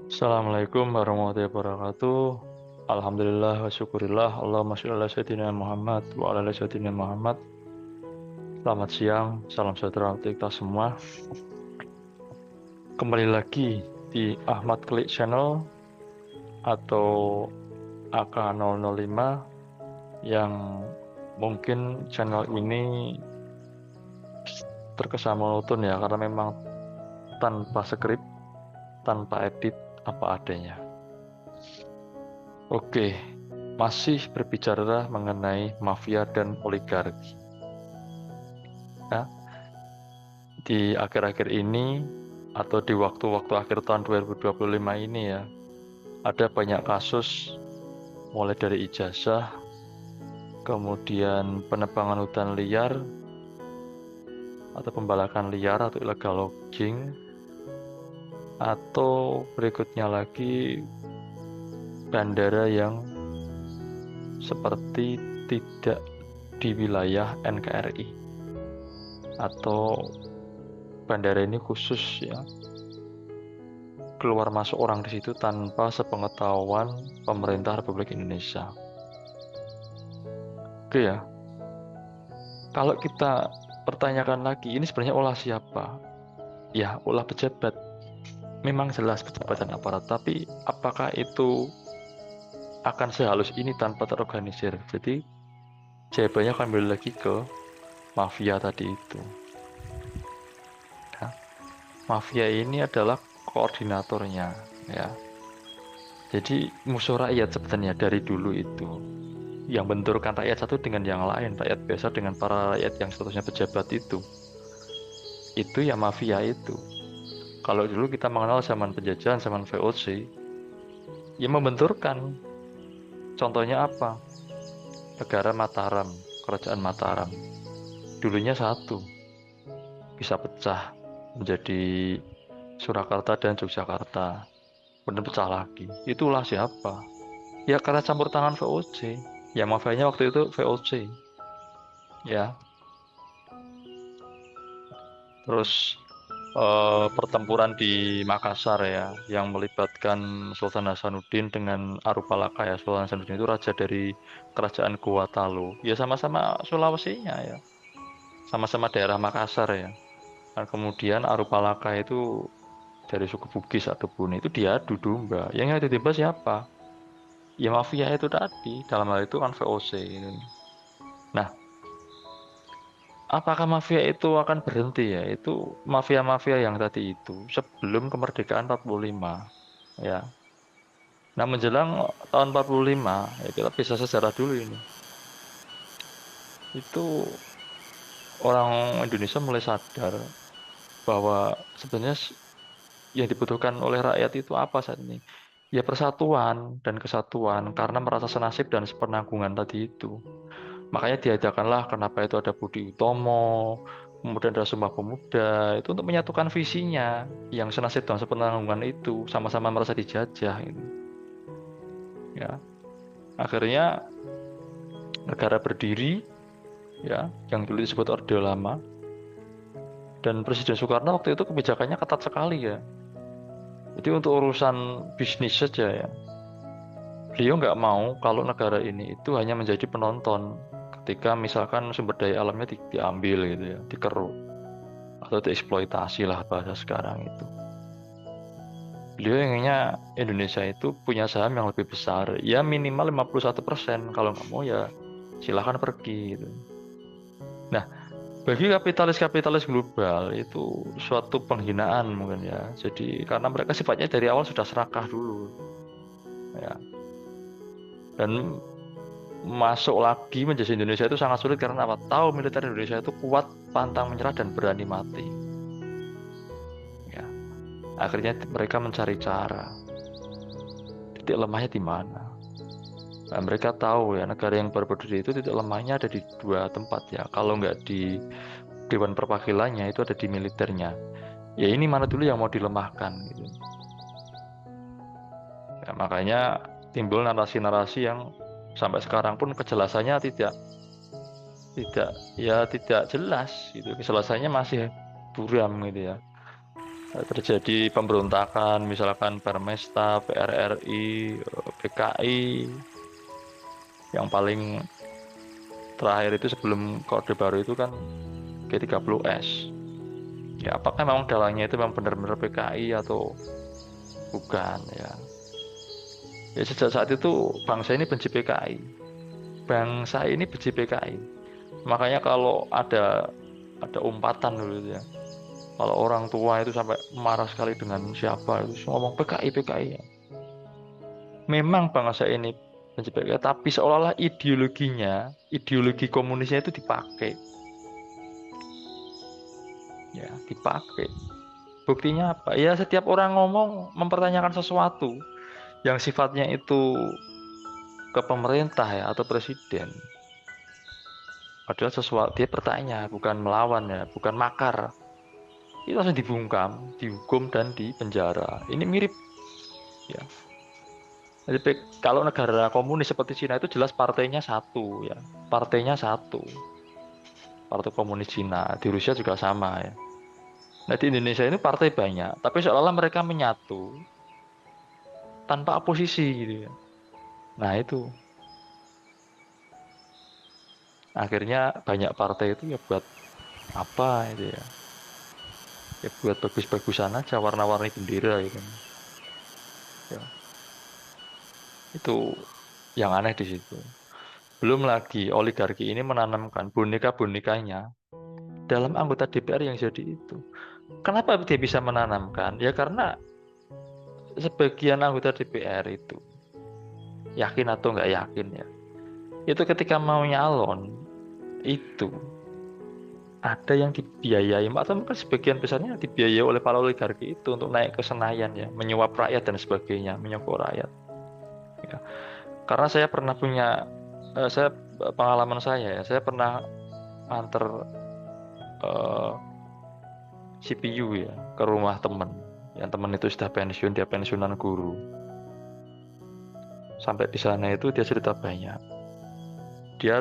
Assalamualaikum warahmatullahi wabarakatuh. Alhamdulillah wa syukurillah. Allahumma sholli ala sayyidina Muhammad wa ala ali sayyidina Muhammad. Selamat siang, salam sejahtera untuk kita semua. Kembali lagi di Ahmad Klik Channel atau AK005 yang mungkin channel ini terkesan monoton ya karena memang tanpa skrip, tanpa edit, apa adanya. Oke, masih berbicara mengenai mafia dan oligarki. Ya, di akhir-akhir ini atau di waktu-waktu akhir tahun 2025 ini ya, ada banyak kasus mulai dari ijazah, kemudian penebangan hutan liar atau pembalakan liar atau illegal logging, atau berikutnya lagi bandara yang seperti tidak di wilayah NKRI atau bandara ini khusus ya keluar masuk orang di situ tanpa sepengetahuan pemerintah Republik Indonesia. Oke ya, kalau kita pertanyakan lagi, ini sebenarnya olah siapa? Ya, olah pejabat. Memang jelas pejabat dan aparat, tapi apakah itu akan sehalus ini tanpa terorganisir? Jadi jawabannya akan kembali lagi ke mafia tadi itu. Ya, mafia ini adalah koordinatornya, ya. Jadi musuh rakyat sebenarnya dari dulu itu. Yang benturkan rakyat satu dengan yang lain, rakyat biasa dengan para rakyat yang statusnya pejabat itu. Itu ya mafia itu. Kalau dulu kita mengenal zaman penjajahan, zaman VOC, ya membenturkan. Contohnya apa? Negara Mataram, kerajaan Mataram. Dulunya satu, bisa pecah menjadi Surakarta dan Yogyakarta. Kemudian pecah lagi. Itulah siapa? Ya karena campur tangan VOC. Ya mafianya waktu itu VOC. Ya, terus pertempuran di Makassar ya, yang melibatkan Sultan Hasanuddin dengan Arupalaka ya. Sultan Hasanuddin itu raja dari kerajaan Gorontalo. Ya sama-sama Sulawesinya ya, sama-sama daerah Makassar ya. Dan kemudian Arupalaka itu dari suku Bugis atau Buni itu diadu domba. Yang ditimpa siapa? Ya mafia itu tadi. Dalam hal itu kan VOC. Gitu. Nah, apakah mafia itu akan berhenti ya? Itu mafia-mafia yang tadi itu sebelum kemerdekaan 45 ya. Nah, menjelang tahun 45 ya kita bisa sejarah dulu ini. Itu orang Indonesia mulai sadar bahwa sebenarnya yang dibutuhkan oleh rakyat itu apa saat ini? Ya persatuan dan kesatuan karena merasa senasib dan sepenanggungan tadi itu. Makanya diadakanlah kenapa itu ada Budi Utomo, kemudian ada Sumpah Pemuda, itu untuk menyatukan visinya yang senasib dan sepenanggungan itu, sama-sama merasa dijajah ini. Ya, akhirnya negara berdiri ya, yang dulu disebut Orde Lama. Dan Presiden Soekarno waktu itu kebijakannya ketat sekali ya. Jadi untuk urusan bisnis saja ya, beliau nggak mau kalau negara ini itu hanya menjadi penonton ketika misalkan sumber daya alamnya diambil gitu ya, dikeruk atau dieksploitasi lah bahasa sekarang itu. Beliau inginnya Indonesia itu punya saham yang lebih besar, ya minimal 51%. Kalau nggak mau ya silahkan pergi gitu. Nah, bagi kapitalis-kapitalis global itu suatu penghinaan mungkin ya. Jadi karena mereka sifatnya dari awal sudah serakah dulu ya. Dan masuk lagi menjadi Indonesia itu sangat sulit karena apa? Tahu militer Indonesia itu kuat, pantang menyerah dan berani mati. Ya, akhirnya mereka mencari cara. Titik lemahnya di mana? Nah, mereka tahu ya negara yang baru berdiri itu titik lemahnya ada di dua tempat ya. Kalau nggak di Dewan Perwakilannya itu ada di militernya. Ya ini mana dulu yang mau dilemahkan gitu. Ya, makanya timbul narasi-narasi yang sampai sekarang pun kejelasannya tidak jelas gitu. Kejelasannya masih buram gitu ya. terjadi pemberontakan, misalkan Permesta, PRRI, PKI, yang paling terakhir itu sebelum Orde Baru itu kan G30S. Ya, apakah memang dalangnya itu memang benar-benar PKI atau bukan ya? Ya sejak saat itu bangsa ini benci PKI. Bangsa ini benci PKI. Makanya kalau ada umpatan dulu itu ya. Kalau orang tua itu sampai marah sekali dengan siapa itu ngomong PKI PKI ya. Memang bangsa ini benci PKI, tapi seolah-olah ideologi komunisnya itu dipakai, ya dipakai. Buktinya apa? Ya setiap orang ngomong mempertanyakan sesuatu yang sifatnya itu ke pemerintah ya atau presiden adalah sesuatu dia bertanya, bukan melawan ya, bukan makar. Itu langsung dibungkam, dihukum dan dipenjara. Ini mirip ya. Jadi kalau negara komunis seperti Cina itu jelas partainya satu ya. Partainya satu. Partai Komunis Cina. Di Rusia juga sama ya. Nah di Indonesia ini partai banyak, tapi seolah-olah mereka menyatu tanpa oposisi gitu ya. Nah itu akhirnya banyak partai itu ya buat apa itu ya. Ya buat bagus-bagusan aja warna-warni bendera ya kan. Ya, itu yang aneh di situ. Belum lagi oligarki ini menanamkan boneka-bonekanya dalam anggota DPR yang jadi itu. Kenapa dia bisa menanamkan? Ya karena sebagian anggota DPR itu yakin atau nggak yakin ya. Itu ketika mau nyalon itu ada yang dibiayai atau mungkin sebagian besarnya dibiayai oleh para oligarki itu untuk naik ke Senayan ya, menyuap rakyat dan sebagainya, menyokong rakyat. Ya. Karena saya pernah punya saya pengalaman saya ya, saya pernah antar eh, CPU ya ke rumah temen. Yang temen itu sudah pensiun, dia pensiunan guru. Sampai di sana itu dia cerita banyak. Dia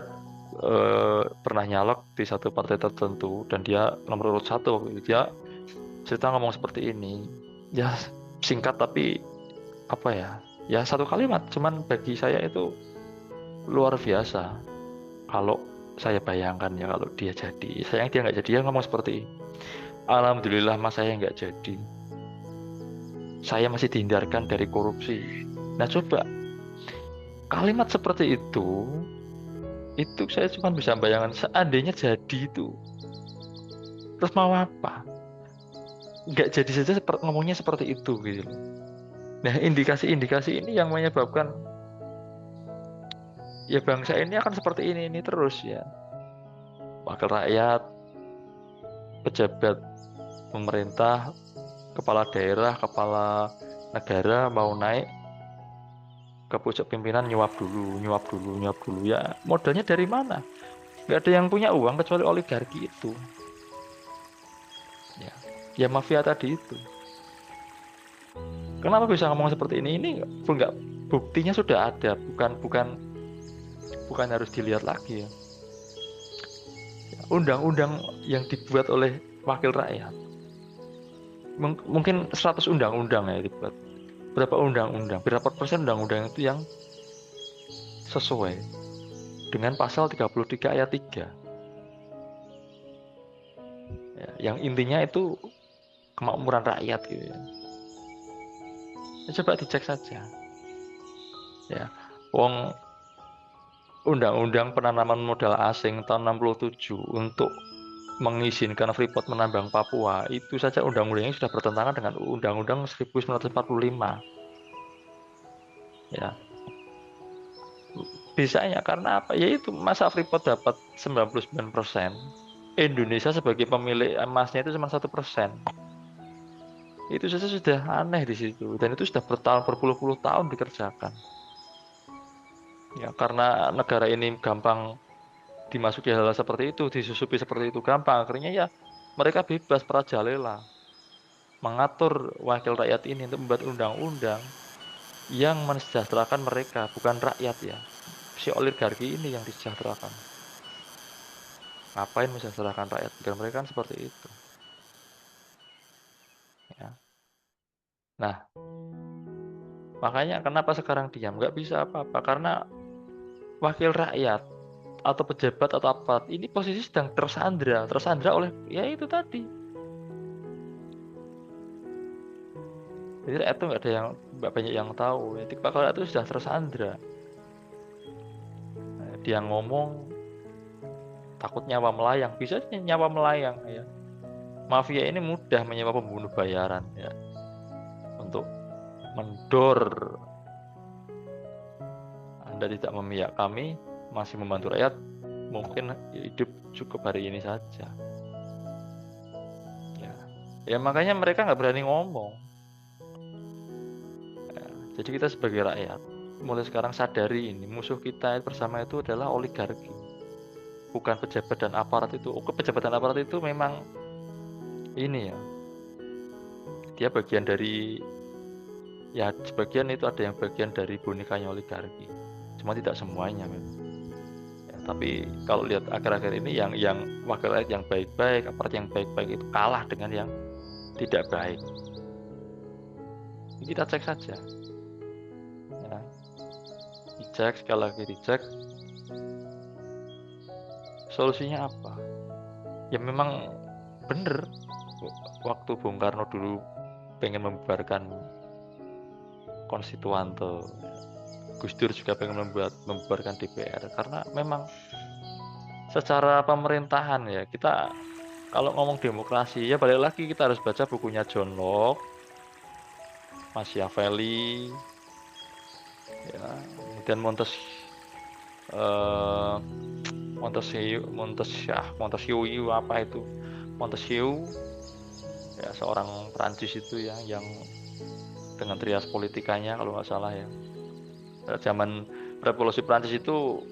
pernah nyalek di satu partai tertentu dan dia nomor urut satu waktu itu. Dia cerita ngomong seperti ini. Ya singkat tapi apa ya? Ya satu kalimat. Cuman bagi saya itu luar biasa. Kalau saya bayangkan ya kalau dia jadi. Sayang dia nggak jadi. Dia ngomong seperti ini. Alhamdulillah mas saya nggak jadi. Saya masih dihindarkan dari korupsi. Nah coba kalimat seperti itu saya cuma bisa bayangkan seandainya jadi itu. Terus mau apa? Nggak jadi saja ngomongnya seperti itu gitu loh. Nah indikasi-indikasi ini yang menyebabkan ya bangsa ini akan seperti ini terus ya. Wakil rakyat, pejabat pemerintah, kepala daerah, kepala negara mau naik ke pucuk pimpinan nyuap dulu, nyuap dulu, nyuap dulu. Ya modalnya dari mana? Nggak ada yang punya uang kecuali oligarki itu. Ya, ya mafia tadi itu. Kenapa bisa ngomong seperti ini? Ini nggak buktinya sudah ada, bukan bukan bukan harus dilihat lagi ya. Undang-undang yang dibuat oleh wakil rakyat. Mungkin 100 undang-undang ya dibuat. Berapa undang-undang? Berapa persen undang-undang itu yang sesuai dengan pasal 33 ayat 3. Ya, yang intinya itu kemakmuran rakyat gitu ya. Ya, coba dicek saja. Ya, wong undang-undang penanaman modal asing tahun 67 untuk mengizinkan Freeport menambang Papua itu saja undang-undangnya sudah bertentangan dengan Undang-Undang 1945 ya bisanya karena apa ya itu masa Freeport dapat 99%, Indonesia sebagai pemilik emasnya itu cuma 1%. Itu saja sudah aneh di situ dan itu sudah bertahun berpuluh-puluh tahun dikerjakan ya karena negara ini gampang dimasuki hal-hal seperti itu, disusupi seperti itu gampang akhirnya ya mereka bebas merajalela mengatur wakil rakyat ini untuk membuat undang-undang yang mensejahterakan mereka, bukan rakyat ya. Si oligarki ini yang disejahterakan. Ngapain mensejahterakan rakyat? Biar mereka kan seperti itu. Ya. Nah, makanya kenapa sekarang diam? Nggak bisa apa-apa, karena wakil rakyat atau pejabat atau apa, ini posisi sedang tersandra oleh ya itu tadi. Jadi rakyat itu nggak banyak yang tahu. Ya, Pak Rakyat itu sudah tersandra. Nah, dia ngomong takut nyawa melayang, bisa aja nyawa melayang ya. Mafia ini mudah menyewa pembunuh bayaran ya untuk mendor. Anda tidak memihak kami, masih membantu rakyat, mungkin hidup cukup hari ini saja. Ya makanya mereka nggak berani ngomong. Ya, jadi kita sebagai rakyat, mulai sekarang sadari ini, musuh kita bersama itu adalah oligarki, bukan pejabat dan aparat itu. Pejabat dan aparat itu memang ini ya, dia bagian dari, ya sebagian itu ada yang bagian dari bonekanya oligarki, cuma tidak semuanya memang. Ya, tapi kalau lihat akhir-akhir ini yang wakil rakyat yang baik-baik, aparat yang baik-baik itu kalah dengan yang tidak baik. Ini kita cek saja. Ya. Dicek, sekali lagi dicek. Solusinya apa? Ya memang bener. Waktu Bung Karno dulu pengen membubarkan Konstituante, Gus Dur juga pengen membubarkan DPR, karena memang secara pemerintahan ya, kita kalau ngomong demokrasi ya balik lagi kita harus baca bukunya John Locke, Machiavelli, ya, kemudian eh, Montesquieu apa itu, Montesquieu ya, seorang Prancis itu ya, yang dengan trias politikanya kalau nggak salah ya. Zaman revolusi Prancis itu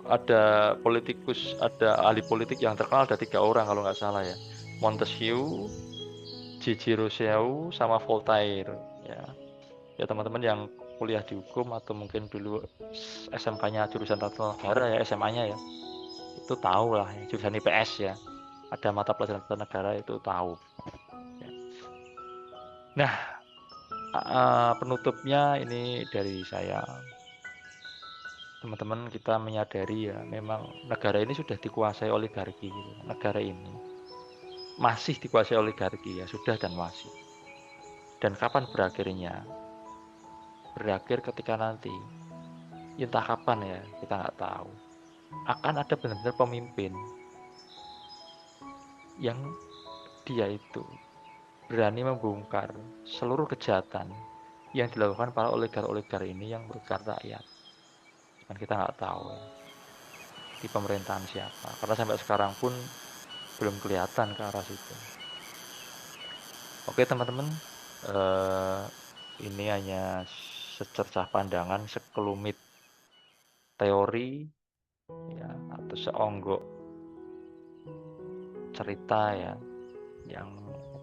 ada ahli politik yang terkenal, ada 3 orang kalau nggak salah ya. Montesquieu, Gigi Rousseau, sama Voltaire ya. Ya teman-teman yang kuliah di hukum atau mungkin dulu SMK-nya jurusan tata negara ya, SMA-nya ya, itu tahu lah ya, jurusan IPS ya, ada mata pelajaran tata negara itu tahu ya. Nah, penutupnya ini dari saya, teman-teman, kita menyadari ya, memang negara ini sudah dikuasai oligarki gitu. Negara ini masih dikuasai oligarki ya, sudah dan masih. Dan kapan berakhirnya? Berakhir ketika nanti, entah kapan ya, kita nggak tahu, akan ada benar-benar pemimpin yang dia itu berani membongkar seluruh kejahatan yang dilakukan para oligar-oligar ini yang merugikan rakyat. Dan kita nggak tahu ya, di pemerintahan siapa, karena sampai sekarang pun belum kelihatan ke arah situ. Oke teman-teman, ini hanya secercah pandangan, sekelumit teori ya, atau seonggok cerita ya, yang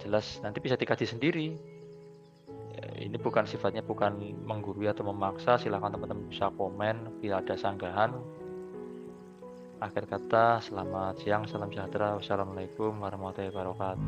jelas nanti bisa dikaji sendiri. Ya, ini bukan sifatnya bukan menggurui atau memaksa. Silakan teman-teman bisa komen bila ada sanggahan. Akhir kata, selamat siang, salam sejahtera, wassalamualaikum warahmatullahi wabarakatuh.